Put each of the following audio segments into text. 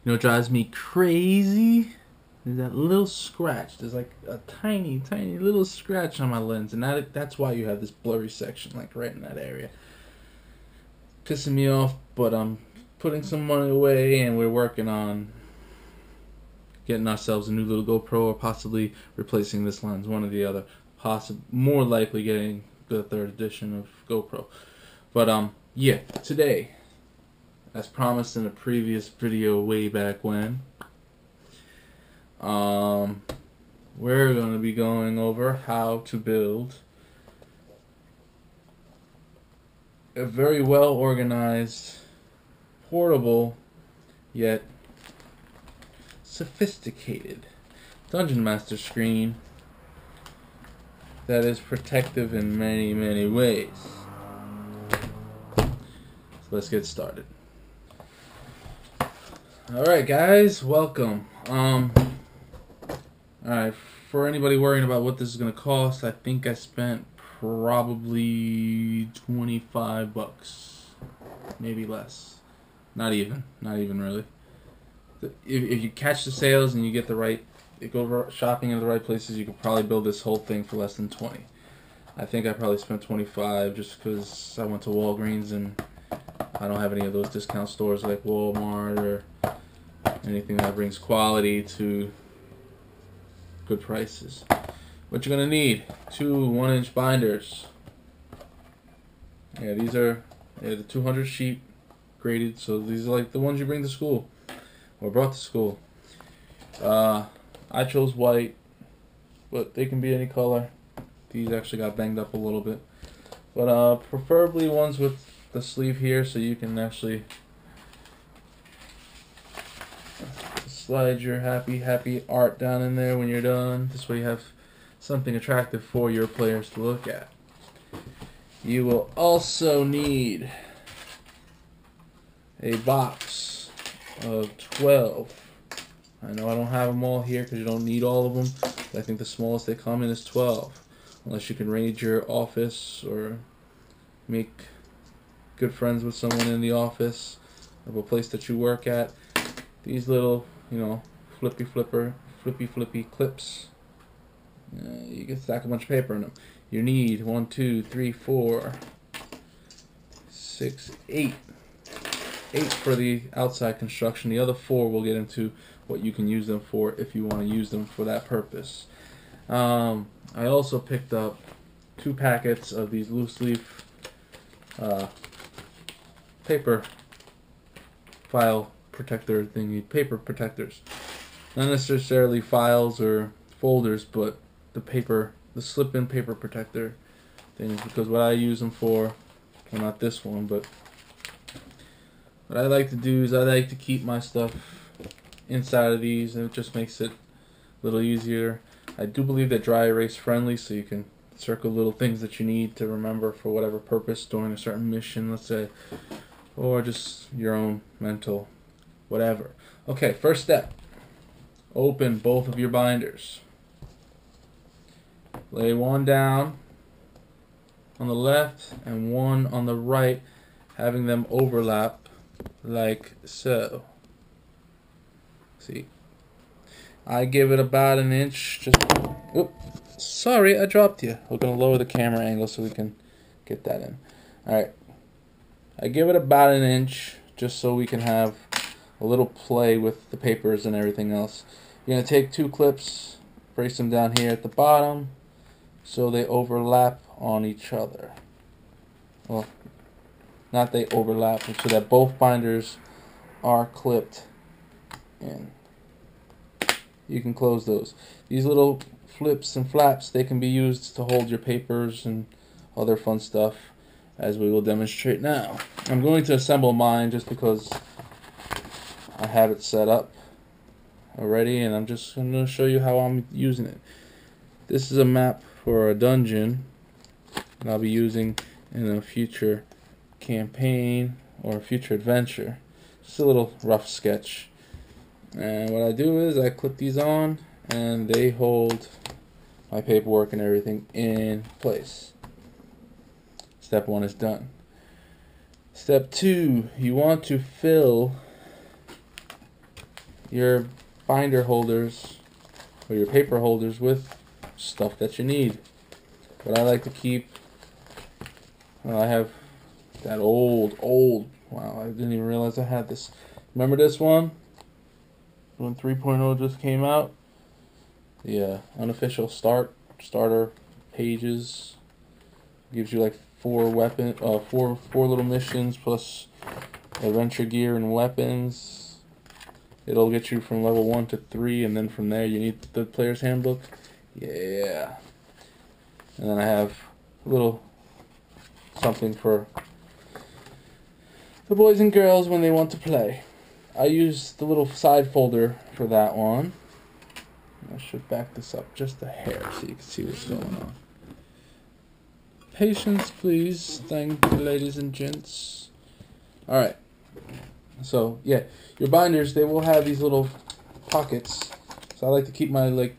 You know what drives me crazy? Is that little scratch. There's like a tiny, tiny little scratch on my lens, and that's why you have this blurry section, like right in that area. Pissing me off, but I'm putting some money away, and we're working on getting ourselves a new little GoPro, or possibly replacing this lens, one or the other. More likely getting the third edition of GoPro. But yeah, today, as promised in a previous video way back when, we're going to be going over how to build a very well organized, portable, yet sophisticated Dungeon Master screen that is protective in many, many ways. So let's get started. Alright guys, welcome. Alright, for anybody worrying about what this is going to cost, I think I spent probably 25 bucks. Maybe less. Not even really. If you catch the sales and you get the right, you go shopping in the right places, you could probably build this whole thing for less than 20. I think I probably spent 25 just because I went to Walgreens and I don't have any of those discount stores like Walmart or anything that brings quality to good prices. What you're gonna need: two 1-inch binders. Yeah, these are the 200 sheet graded, so these are like the ones you bring to school or brought to school. I chose white, but they can be any color. These actually got banged up a little bit, but preferably ones with the sleeve here, so you can actually slide your happy art down in there when you're done. This way you have something attractive for your players to look at. You will also need a box of 12. I know I don't have them all here because you don't need all of them, but I think the smallest they come in is 12. Unless you can raid your office or make good friends with someone in the office of a place that you work at. These little, flippy clips. You can stack a bunch of paper in them. You need 1, 2, 3, 4, 6, 8. 8 for the outside construction. The other 4 we'll get into what you can use them for if you want to use them for that purpose. I also picked up 2 packets of these loose leaf paper file protector thingy, paper protectors. Not necessarily files or folders, but the slip-in paper protector things, because what I use them for, well, not this one, but what I like to do is I like to keep my stuff inside of these, and it just makes it a little easier. I do believe they're dry erase friendly, so you can circle little things that you need to remember for whatever purpose during a certain mission, let's say, or just your own mental whatever. Okay, first step. Open both of your binders. Lay one down on the left and one on the right, having them overlap like so. See, I give it about an inch. Sorry, I dropped you. We're gonna lower the camera angle so we can get that in. Alright, I give it about an inch just so we can have a little play with the papers and everything else. You're going to take 2 clips, brace them down here at the bottom so they overlap on each other. Well, not they overlap, so that both binders are clipped in. You can close those. These little flips and flaps, they can be used to hold your papers and other fun stuff, as we will demonstrate now. I'm going to assemble mine just because I have it set up already, and I'm just going to show you how I'm using it. This is a map for a dungeon that I'll be using in a future campaign or a future adventure. Just a little rough sketch. And what I do is I clip these on, and they hold my paperwork and everything in place. Step 1 is done. Step 2, you want to fill your binder holders or your paper holders with stuff that you need. But I like to keep, well, I have that old, wow, I didn't even realize I had this. Remember this one? When 3.0 just came out? The unofficial starter pages. Gives you like four little missions plus adventure gear and weapons. It'll get you from level 1 to 3, and then from there you need the player's handbook. Yeah. And then I have a little something for the boys and girls when they want to play. I use the little side folder for that one. I should back this up just a hair so you can see what's going on. Patience, please. Thank you, ladies and gents. Alright. So, yeah. Your binders, they will have these little pockets. So I like to keep my, like,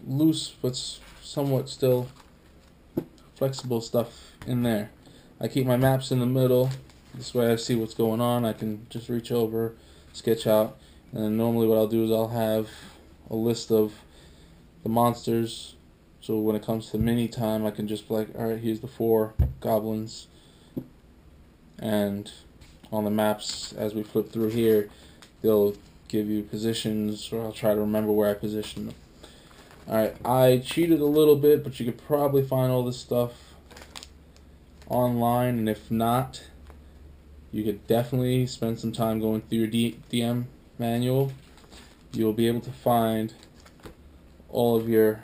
loose but somewhat still flexible stuff in there. I keep my maps in the middle. This way I see what's going on. I can just reach over, sketch out. And then normally what I'll do is I'll have a list of the monsters. So when it comes to mini time, I can just be like, alright, here's the 4 goblins. And on the maps, as we flip through here, they'll give you positions, or I'll try to remember where I position them. Alright, I cheated a little bit, but you could probably find all this stuff online, and if not, you could definitely spend some time going through your DM manual. You'll be able to find all of your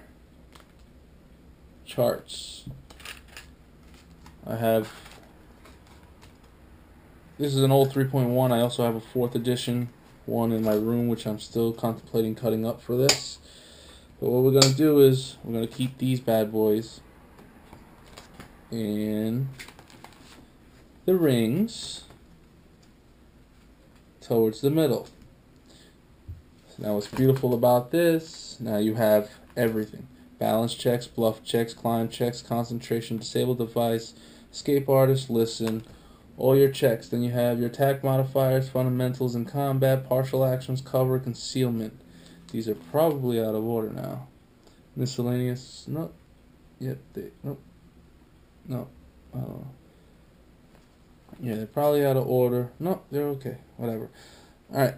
charts. This is an old 3.1. I also have a 4th edition one in my room, which I'm still contemplating cutting up for this. But what we're going to do is we're going to keep these bad boys in the rings towards the middle. So now what's beautiful about this, now you have everything. Balance checks, bluff checks, climb checks, concentration, disable device, escape artist, listen, all your checks. Then you have your attack modifiers, fundamentals in combat, partial actions, cover, concealment. These are probably out of order now. Miscellaneous, nope. Yep, nope. No. Yeah, they're probably out of order. No, they're okay. Whatever. Alright.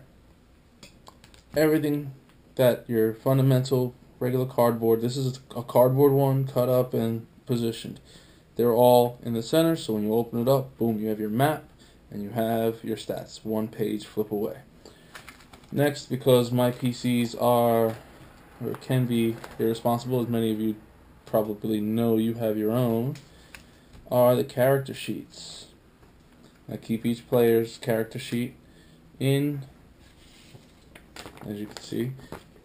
Everything that your fundamental regular cardboard, this is a cardboard one cut up and positioned. They're all in the center, so when you open it up, boom, you have your map and you have your stats. One page flip away. Next, because my PCs are or can be irresponsible, as many of you probably know you have your own, are the character sheets. I keep each player's character sheet in, as you can see.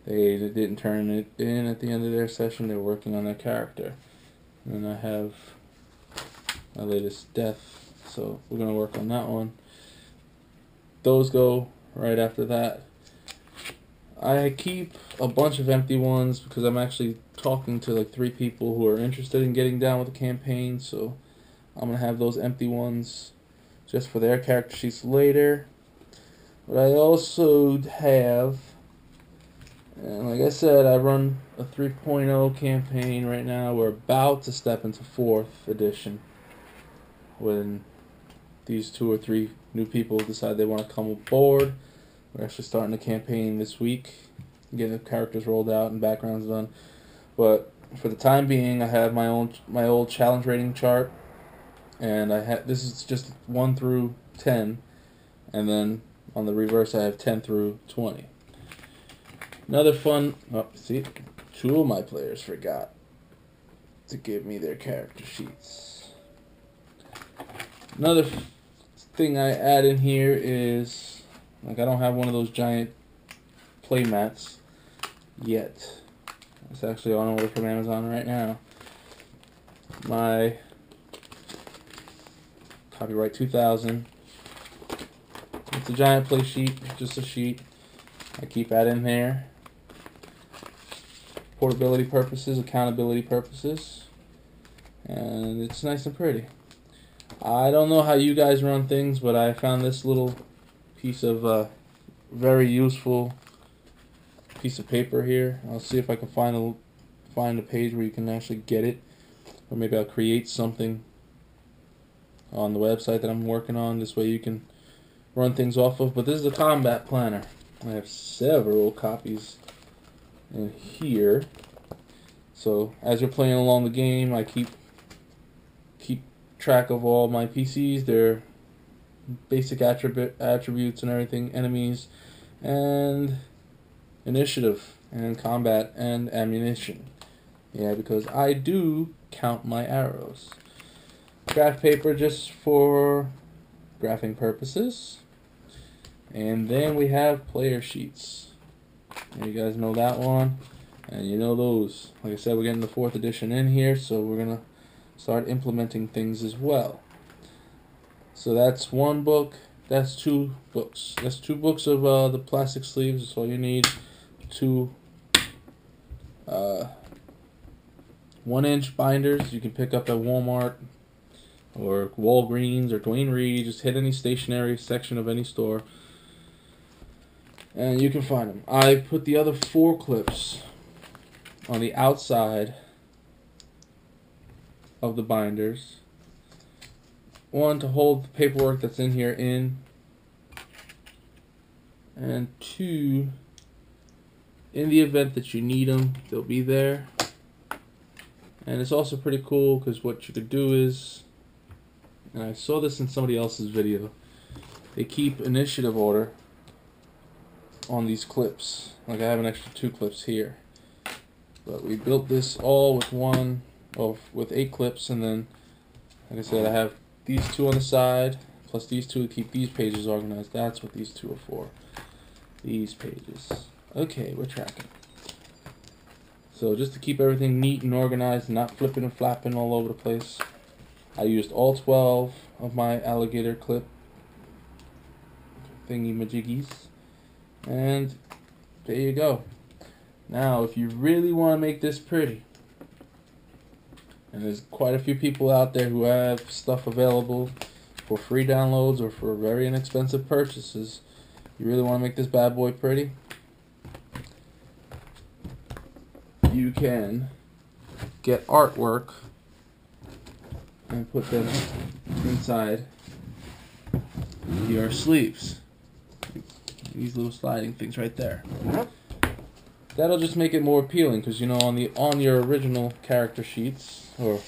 They didn't turn it in at the end of their session. They're working on their character. And then I have my latest death, so we're going to work on that one. Those go right after that. I keep a bunch of empty ones because I'm actually talking to like 3 people who are interested in getting down with the campaign, so I'm going to have those empty ones just for their character sheets later. But I also have, and like I said, I run a 3.0 campaign right now. We're about to step into 4th edition when these 2 or 3 new people decide they want to come aboard. We're actually starting the campaign this week, getting the characters rolled out and backgrounds done. But for the time being, I have my old challenge rating chart, and this is just 1 through 10, and then on the reverse I have 10 through 20. Another fun, see, 2 of my players forgot to give me their character sheets. Another thing I add in here is, like, I don't have one of those giant play mats yet. It's actually on order from Amazon right now. My Copyright 2000. It's a giant play sheet, just a sheet. I keep that in there. Portability purposes, accountability purposes. And it's nice and pretty. I don't know how you guys run things, but I found this little piece of very useful piece of paper here. I'll see if I can find a page where you can actually get it, or maybe I'll create something on the website that I'm working on. This way you can run things off of. But this is a combat planner. I have several copies in here. So as you're playing along the game, I keep track of all my PCs, their basic attributes and everything, enemies, and initiative, and combat, and ammunition. Yeah, because I do count my arrows. Graph paper just for graphing purposes. And then we have player sheets. You guys know that one, and you know those. Like I said, we're getting the 4th edition in here, so we're gonna start implementing things as well. So that's one book. That's 2 books. That's 2 books of the plastic sleeves. That's all you need. 2 1-inch binders you can pick up at Walmart or Walgreens or Dwayne Reed. Just hit any stationery section of any store and you can find them. I put the other 4 clips on the outside of the binders. 1 to hold the paperwork that's in here in, and 2, in the event that you need them, they'll be there. And it's also pretty cool because what you could do is, and I saw this in somebody else's video, they keep initiative order on these clips. Like I have an extra 2 clips here, but we built this all with 8 clips, and then like I said, I have these 2 on the side plus these 2 to keep these pages organized. That's what these 2 are for, these pages. Okay, we're tracking. So just to keep everything neat and organized, not flipping and flapping all over the place, I used all 12 of my alligator clip thingy majiggies, and there you go. Now if you really want to make this pretty, and there's quite a few people out there who have stuff available for free downloads or for very inexpensive purchases, you really want to make this bad boy pretty, you can get artwork and put them inside your sleeves. These little sliding things right there. That'll just make it more appealing, because you know on your original character sheets or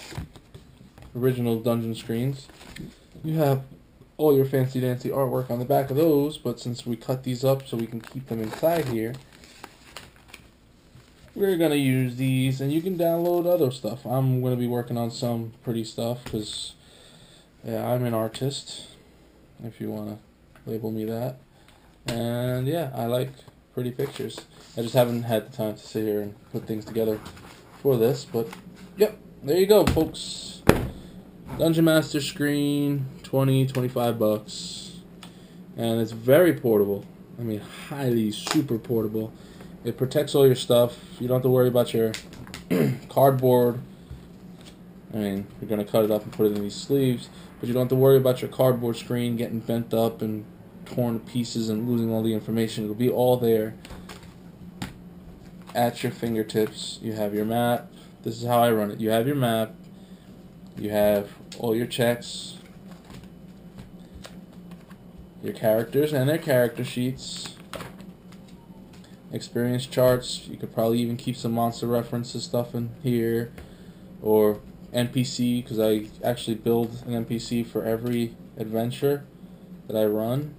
original dungeon screens, you have all your fancy dancy artwork on the back of those, but since we cut these up so we can keep them inside here, we're going to use these, and you can download other stuff. I'm going to be working on some pretty stuff because yeah, I'm an artist, if you want to label me that. And yeah, I like pretty pictures. I just haven't had the time to sit here and put things together for this, but yep, there you go, folks. Dungeon Master screen, 25 bucks, and it's very portable. I mean, highly super portable. It protects all your stuff. You don't have to worry about your cardboard. I mean, you're going to cut it up and put it in these sleeves, but you don't have to worry about your cardboard screen getting bent up and torn to pieces and losing all the information. It'll be all there at your fingertips. You have your map. This is how I run it. You have your map. You have all your checks, your characters and their character sheets, experience charts. You could probably even keep some monster references stuff in here, or NPC, because I actually build an NPC for every adventure that I run.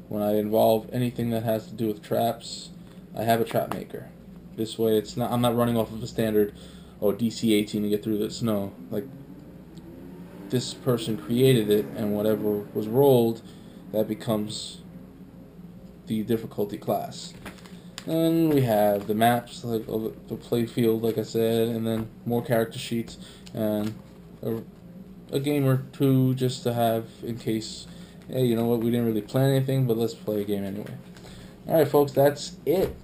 When I involve anything that has to do with traps, I have a trap maker. This way it's not, I'm not running off of a standard DC 18 to get through this. No, like this person created it, and whatever was rolled, that becomes the difficulty class. And we have the maps, like the play field, like I said, and then more character sheets, and a game or 2 just to have in case, hey, you know what, we didn't really plan anything, but let's play a game anyway. Alright folks, that's it.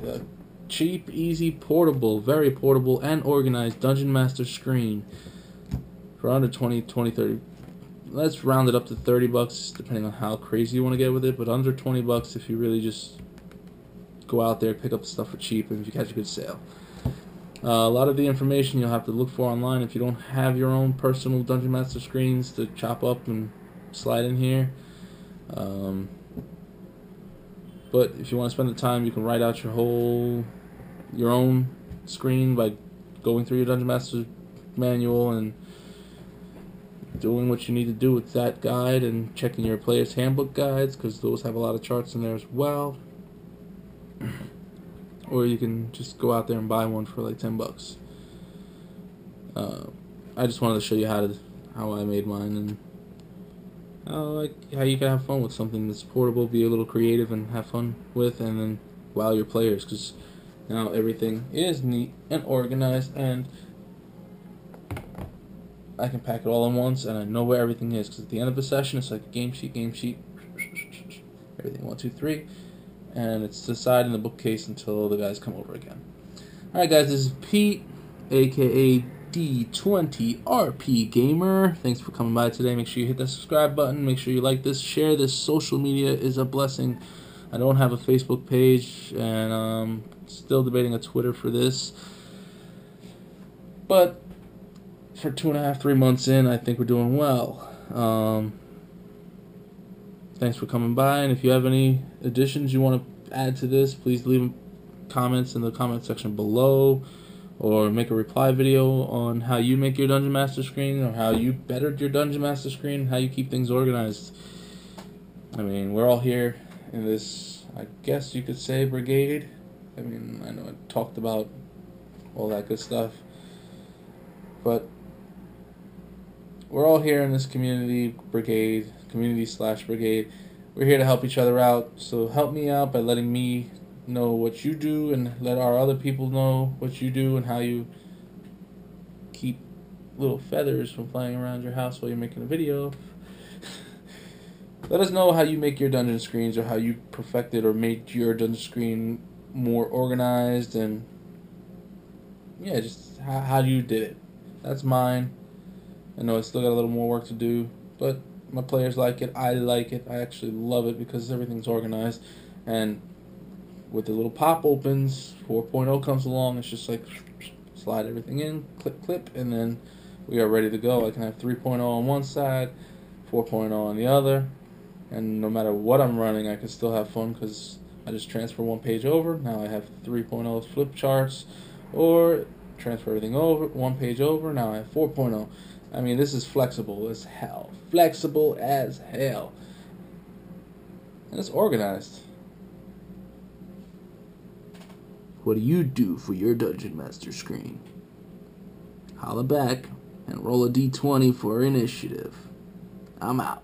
The cheap, easy, portable, very portable, and organized Dungeon Master screen for under 20, 30. Let's round it up to 30 bucks, depending on how crazy you want to get with it, but under 20 bucks if you really just go out there, pick up the stuff for cheap, and if you catch a good sale. A lot of the information you'll have to look for online if you don't have your own personal Dungeon Master screens to chop up and slide in here. But if you want to spend the time, you can write out your own screen by going through your Dungeon Master manual and doing what you need to do with that guide and checking your player's handbook guides, because those have a lot of charts in there as well. Or you can just go out there and buy one for like $10. I just wanted to show you how I made mine, and like how you can have fun with something that's portable, be a little creative, and have fun with, and then wow your players, because now everything is neat and organized, and I can pack it all in once, and I know where everything is, because at the end of the session, it's like a game sheet, everything 1, 2, 3, and it's to the side in the bookcase until the guys come over again. Alright guys, this is Pete, aka D20RP Gamer. Thanks for coming by today. Make sure you hit that subscribe button, make sure you like this, share this. Social media is a blessing. I don't have a Facebook page, and I'm still debating a Twitter for this, but for 2.5, 3 months in, I think we're doing well. Thanks for coming by, and if you have any additions you want to add to this, please leave comments in the comment section below, or make a reply video on how you make your Dungeon Master screen, or how you bettered your Dungeon Master screen, how you keep things organized. I mean, we're all here in this, I guess you could say, brigade. I mean, I know I talked about all that good stuff, but we're all here in this community brigade, community/brigade. We're here to help each other out, so help me out by letting me know what you do, and let our other people know what you do, and how you keep little feathers from flying around your house while you're making a video. Let us know how you make your dungeon screens, or how you perfected or made your dungeon screen more organized, and yeah, just how you did it. That's mine. I know I still got a little more work to do, but my players like it, I like it, I actually love it, because everything's organized. And with the little pop opens, 4.0 comes along, it's just like slide everything in, clip, and then we are ready to go. I can have 3.0 on one side, 4.0 on the other, and no matter what I'm running, I can still have fun, because I just transfer one page over. Now I have 3.0 flip charts, or transfer everything over, one page over, now I have 4.0. I mean, this is flexible as hell. Flexible as hell. And it's organized. What do you do for your Dungeon Master screen? Holla back and roll a D20 for initiative. I'm out.